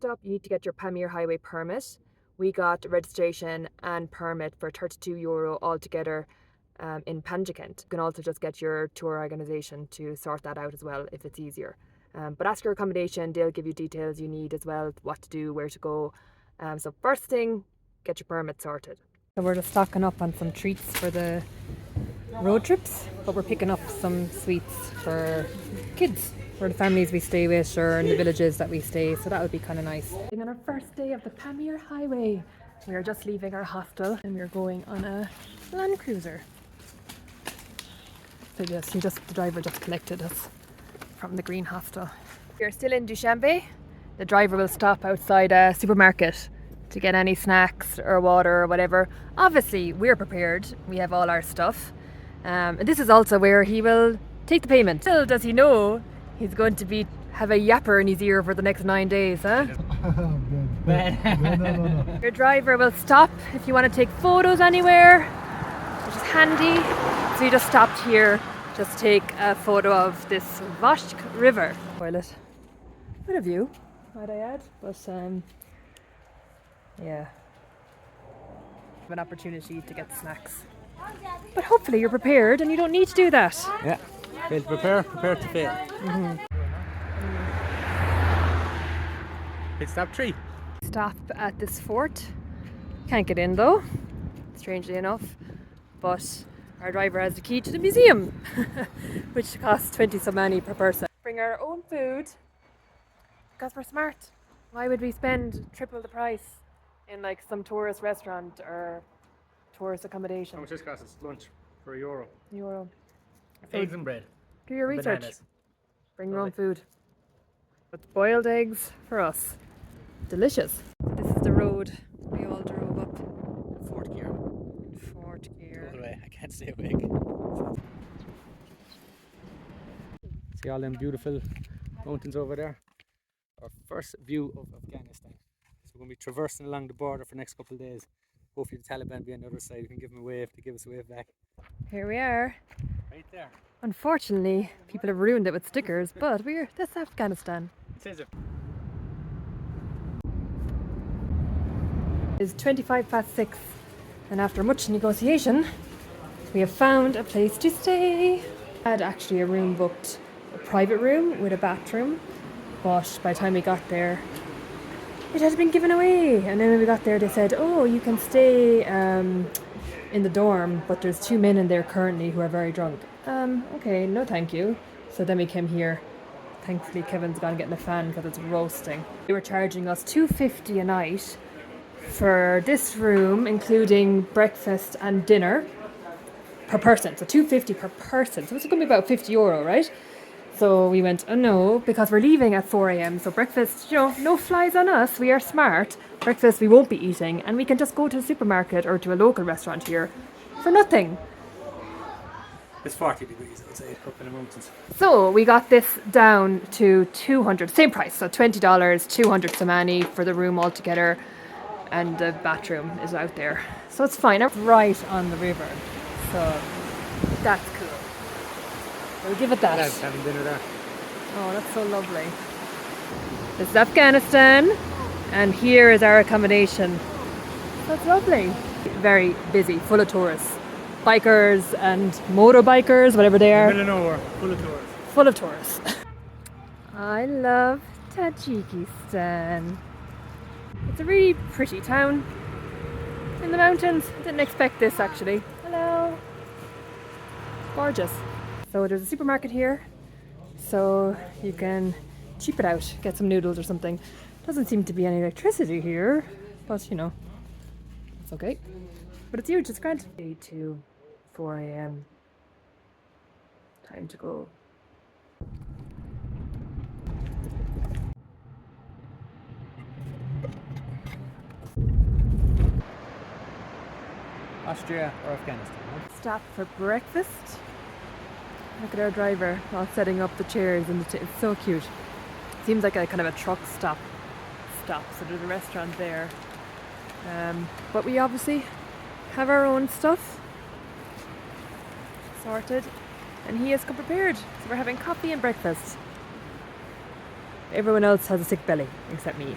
stop, you need to get your Pamir highway permit. We got registration and permit for €32 altogether in Panjikent. You can also just get your tour organisation to sort that out as well if it's easier. But ask your accommodation, they'll give you details you need as well, what to do, where to go. So first thing, get your permit sorted. So we're just stocking up on some treats for the road trips, but we're picking up some sweets for kids, for the families we stay with or in the villages that we stay, so that would be kind of nice. On our first day of the Pamir highway, we are just leaving our hostel and we're going on a Land Cruiser. So yes, the driver just collected us from the green hostel. We're still in Dushanbe. The driver will stop outside a supermarket to get any snacks or water or whatever. Obviously, we're prepared. We have all our stuff. And this is also where he will take the payment. Still, does he know he's going to have a yapper in his ear for the next 9 days, huh? No. Your driver will stop if you want to take photos anywhere, which is handy. So you just stopped here, just take a photo of this Vashk River. Toilet. Bit of view, might I add, but yeah. Have an opportunity to get snacks. But hopefully you're prepared and you don't need to do that. Yeah. Fail to prepare, prepare to fail. Pit stop 3. Stop at this fort. Can't get in though, strangely enough. But our driver has the key to the museum, which costs 20 some money per person. Bring our own food because we're smart. Why would we spend triple the price in like some tourist restaurant or tourist accommodation? How much this costs us? Lunch for €1. Euro. Eggs and bread. Do your research. Bananas. Bring your own food. But boiled eggs for us. Delicious. This is the road we all drove up. Fourth gear. Fort gear. By the way, I can't stay awake. See all them beautiful mountains over there? Our first view of Afghanistan. So we're going to be traversing along the border for the next couple of days. Hopefully the Taliban will be on the other side. We can give them a wave to give us a wave back. Here we are. Right there. Unfortunately, people have ruined it with stickers, but that's Afghanistan. It says it. It's 6:25, and after much negotiation, we have found a place to stay. I had actually a room booked, a private room with a bathroom, but by the time we got there, it had been given away. And then when we got there, they said, "Oh, you can stay in the dorm, but there's 2 men in there currently who are very drunk." Okay, no thank you. So then we came here. Thankfully, Kevin's gone getting a fan because it's roasting. They were charging us €2.50 a night for this room, including breakfast and dinner per person. So €2.50 per person. So it's going to be about €50, right? So we went, oh no, because we're leaving at 4 a.m. So breakfast, no flies on us. We are smart. Breakfast we won't be eating, and we can just go to the supermarket or to a local restaurant here for nothing. It's 40 degrees outside up in the mountains. So we got this down to 200, same price, so $20, 200 somani for the room altogether, and the bathroom is out there. So it's fine, it's right on the river, so that's cool. We'll give it that. Yeah, having dinner there. Oh, that's so lovely. This is Afghanistan, and here is our accommodation. That's lovely. Very busy, full of tourists. Bikers and motorbikers, whatever they are. Middle of nowhere, full of tourists. Full of tourists. I love Tajikistan. It's a really pretty town in the mountains. Didn't expect this actually. Hello. Gorgeous. So there's a supermarket here, so you can cheap it out, get some noodles or something. Doesn't seem to be any electricity here, but it's okay. But it's huge, it's grand. 8 to 4 a.m. Time to go. Austria or Afghanistan? Stop for breakfast. Look at our driver while setting up the chairs, and it's so cute. Seems like a kind of a truck stop. So there's a restaurant there. But we obviously have our own stuff sorted, and he has come prepared. So we're having coffee and breakfast. Everyone else has a sick belly, except me.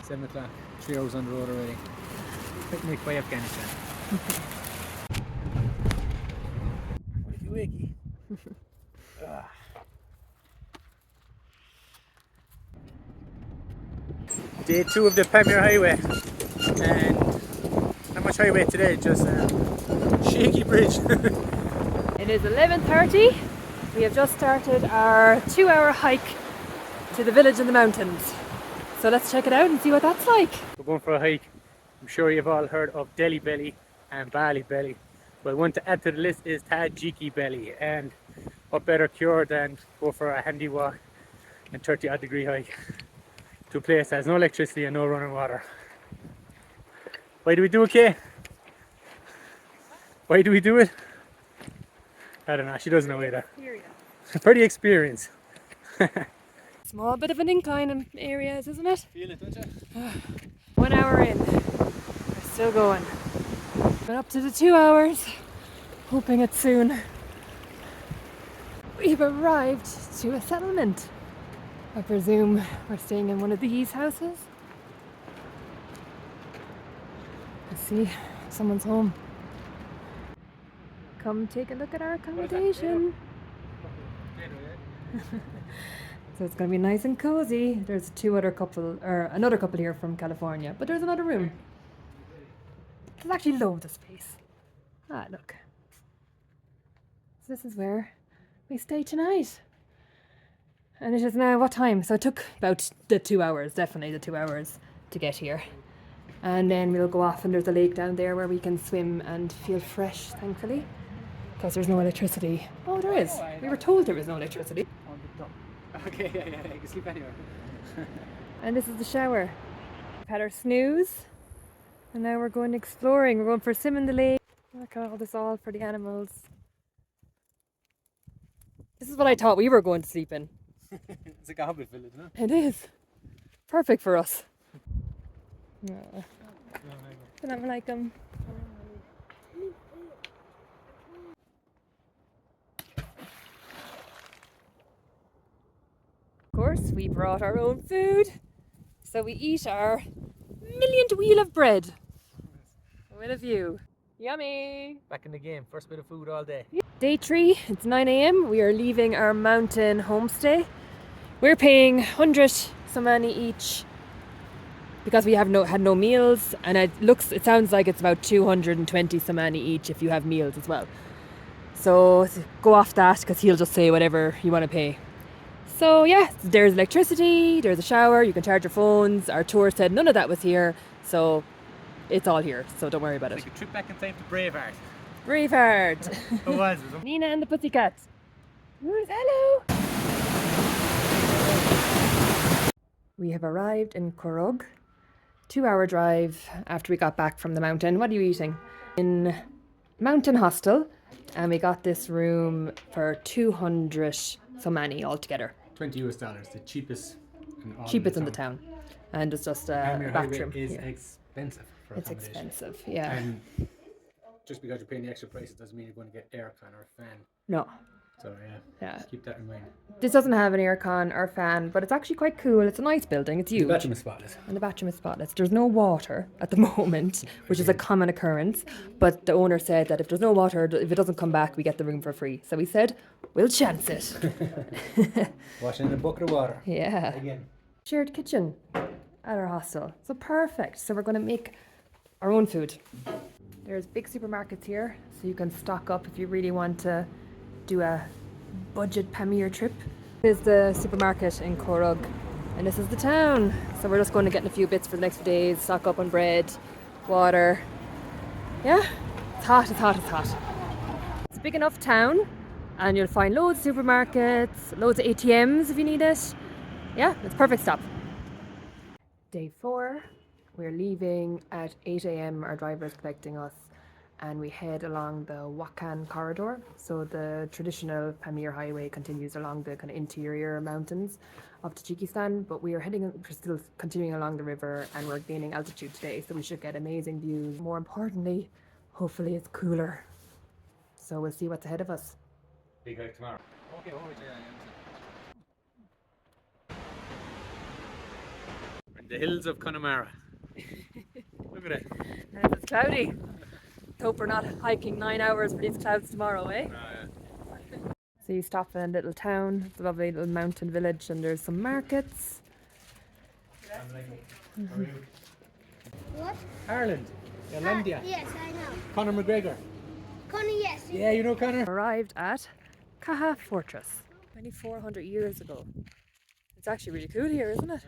7 o'clock, 3 hours on the road already. Picnic by Afghanistan. Wakey wakey. Day 2 of the Pamir Highway, and not much highway today, just shaky bridge. It is 11:30. We have just started our 2-hour hike to the village in the mountains. So let's check it out and see what that's like. We're going for a hike. I'm sure you've all heard of Delhi Belly and Bali Belly. Well, one to add to the list is Tajiki Belly, and what better cure than go for a handy walk and 30 odd degree hike to a place that has no electricity and no running water. Why do we do it, Kay? Why do we do it? I don't know, she doesn't know either. Pretty experienced. Small bit of an incline in areas, isn't it? Feel it, don't you? 1 hour in. We're still going. Been up to the 2 hours. Hoping it's soon. We've arrived to a settlement. I presume we're staying in one of these houses. Let's see if someone's home. Come take a look at our accommodation. So it's going to be nice and cozy. There's another couple here from California, but there's another room. There's actually loads of space. Ah, look. So this is where we stay tonight. And it is now what time? So it took about the 2 hours, definitely the 2 hours to get here. And then we'll go off and there's a lake down there where we can swim and feel fresh, thankfully. Because there's no electricity. Oh, there is. We were told there was no electricity. Okay, yeah, you can sleep anywhere. And this is the shower. We've had our snooze. And now we're going exploring. We're going for a swim in the lake. Look at all this all for the animals. This is what I thought we were going to sleep in. It's like a hobbit village, no? It is. Perfect for us. Salam alaikum. Of course, we brought our own food. So we eat our millionth wheel of bread. With a view. Yummy! Back in the game, first bit of food all day. Day 3, it's 9 a.m. We are leaving our mountain homestay. We're paying 100 somani each because we have had no meals, and it sounds like it's about 220 somani each if you have meals as well. So go off that because he'll just say whatever you want to pay. So yeah, there's electricity, there's a shower, you can charge your phones. Our tour said none of that was here, so it's all here, so don't worry about it. Like a trip back in time to Braveheart. Braveheart! It was. Nina and the Pussycats. Hello! We have arrived in Korog. 2-hour drive after we got back from the mountain. What are you eating? In Mountain Hostel, and we got this room for 200 somani altogether. $20, the cheapest. Cheapest in the town. And it's just a bathroom. Is expensive for It's accommodation. expensive, yeah. And just because you're paying the extra price, it doesn't mean you're going to get aircon or a fan. No. So Yeah. keep that in mind. This doesn't have an aircon or fan, but it's actually quite cool. It's a nice building. It's huge. The bathroom is spotless. And the bathroom is spotless. There's no water at the moment, which is a common occurrence. But the owner said that if there's no water, if it doesn't come back, we get the room for free. So we said, we'll chance it. Washing in a bucket of water. Yeah. Again. Shared kitchen at our hostel. So perfect. So we're going to make our own food. There's big supermarkets here, so you can stock up if you really want to do a budget Pamir trip. This is the supermarket in Korog, and this is the town. So we're just going to get in a few bits for the next few days, stock up on bread, water. Yeah, it's hot, it's hot, it's hot. It's a big enough town, and you'll find loads of supermarkets, loads of ATMs if you need it. Yeah, it's a perfect stop. Day 4, we're leaving at 8 a.m. Our driver is collecting us, and we head along the Wakhan corridor. So the traditional Pamir highway continues along the kind of interior mountains of Tajikistan, but we're still continuing along the river, and we're gaining altitude today, so we should get amazing views. More importantly, hopefully it's cooler. So we'll see what's ahead of us. Big hike tomorrow. Okay, over to We're in the hills of Connemara. Look at it. And it's cloudy. Hope we're not hiking 9 hours for these clouds tomorrow, eh? So you stop in a little town, it's a lovely little mountain village, and there's some markets. What? Ireland. Irlandia. Yes, I know. Conor McGregor. Connie, yes. Yeah, you know Conor? Arrived at Caha Fortress 2,400 years ago. It's actually really cool here, isn't it?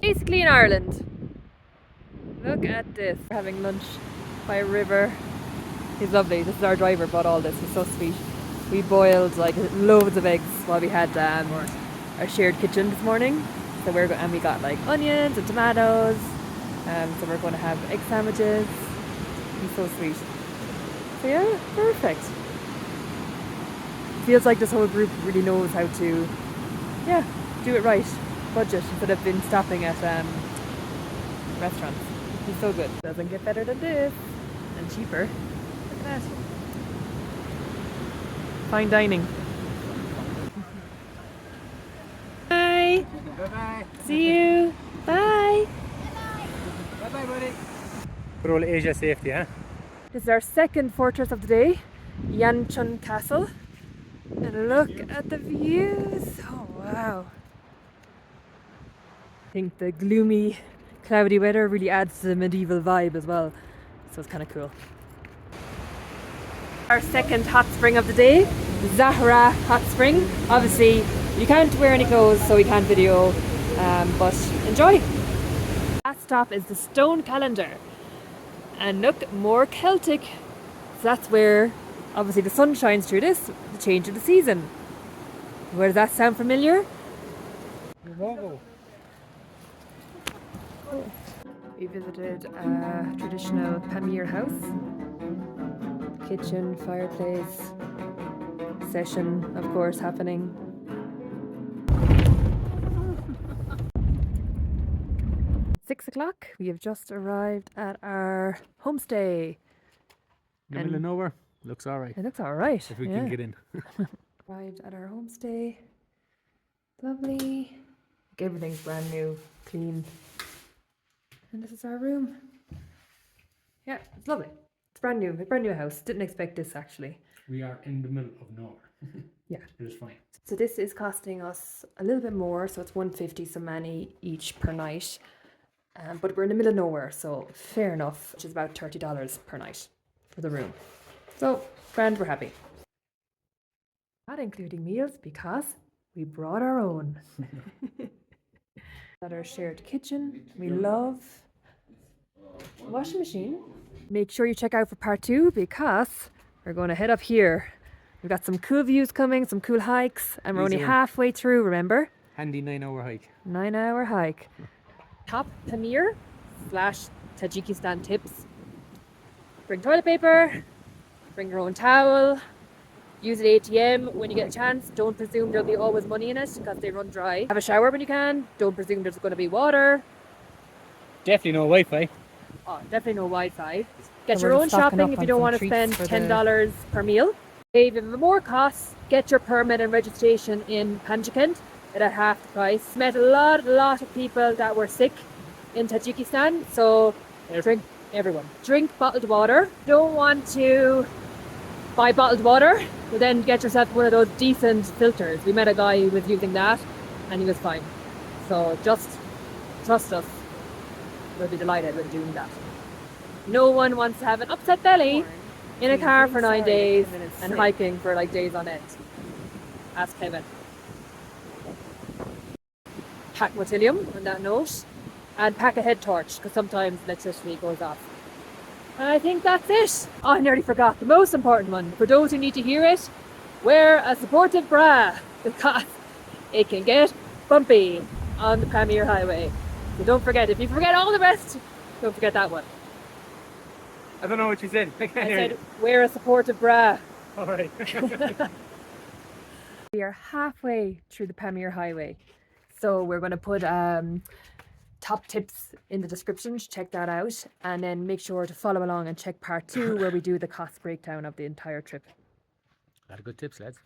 Basically in Ireland. Look at this. We're having lunch by a river. He's lovely. This is our driver, bought all this. He's so sweet. We boiled like loads of eggs while we had our shared kitchen this morning. So and we got like onions and tomatoes. So we're going to have egg sandwiches. He's so sweet. So yeah, perfect. Feels like this whole group really knows how to, do it right. Budget instead of been stopping at restaurants. He's so good. Doesn't get better than this. And cheaper. Look at that. Fine dining. Bye. Bye-bye. See you. Bye. Bye-bye, buddy. Good old Asia safety, huh? This is our second fortress of the day, Yanchun Castle. And look at the views. Oh wow. I think the gloomy, cloudy weather really adds to the medieval vibe as well. So it's kind of cool. Our second hot spring of the day, Zahra Hot Spring. Obviously, you can't wear any clothes, so we can't video, but enjoy. Last stop is the Stone Calendar. And look, more Celtic. So that's where, obviously, the sun shines through this, the change of the season. Where does that sound familiar? We visited a traditional Pamir house. Kitchen, fireplace, session, of course, happening. Six o'clock. We have just arrived at our homestay. In the middle of nowhere. Looks alright. It looks alright. If we can get in. Arrived at our homestay. Lovely. Everything's brand new, clean. And this is our room. Yeah, it's lovely. It's brand new house. Didn't expect this actually. We are in the middle of nowhere. Yeah. It is fine. So this is costing us a little bit more, so it's 150 somani each per night. But we're in the middle of nowhere, so fair enough, which is about $30 per night for the room. So, grand, we're happy. Not including meals because we brought our own. At our shared kitchen, we love washing machine. Make sure you check out for part 2 because we're going to head up here. We've got some cool views coming, some cool hikes, and we're only halfway through, remember? Handy 9-hour hike. 9-hour hike. Top Pamir / Tajikistan tips. Bring toilet paper, bring your own towel, use the ATM when you get a chance. Don't presume there'll be always money in it because they run dry. Have a shower when you can. Don't presume there's going to be water. Definitely no Wi-Fi. Oh, definitely no Wi-Fi. Get your own shopping if you don't want to spend $10 per meal. If you have more costs, get your permit and registration in Panjikent at half the price. Met a lot of people that were sick in Tajikistan, so drink bottled water. Don't want to buy bottled water, but then get yourself one of those decent filters. We met a guy who was using that and he was fine. So just trust us. We'll be delighted with doing that. No one wants to have an upset belly in a car for 9 days and hiking for like days on end. Ask Kevin. Pack Motilium on that note, and pack a head torch because sometimes electricity goes off. And I think that's it. Oh, I nearly forgot the most important one. For those who need to hear it, wear a supportive bra because it can get bumpy on the Pamir Highway. So don't forget, if you forget all the rest, don't forget that one. I don't know what you said. I said wear a supportive bra. Alright. We are halfway through the Pamir Highway. So we're going to put top tips in the description to check that out. And then make sure to follow along and check part 2 where we do the cost breakdown of the entire trip. A lot of good tips, lads.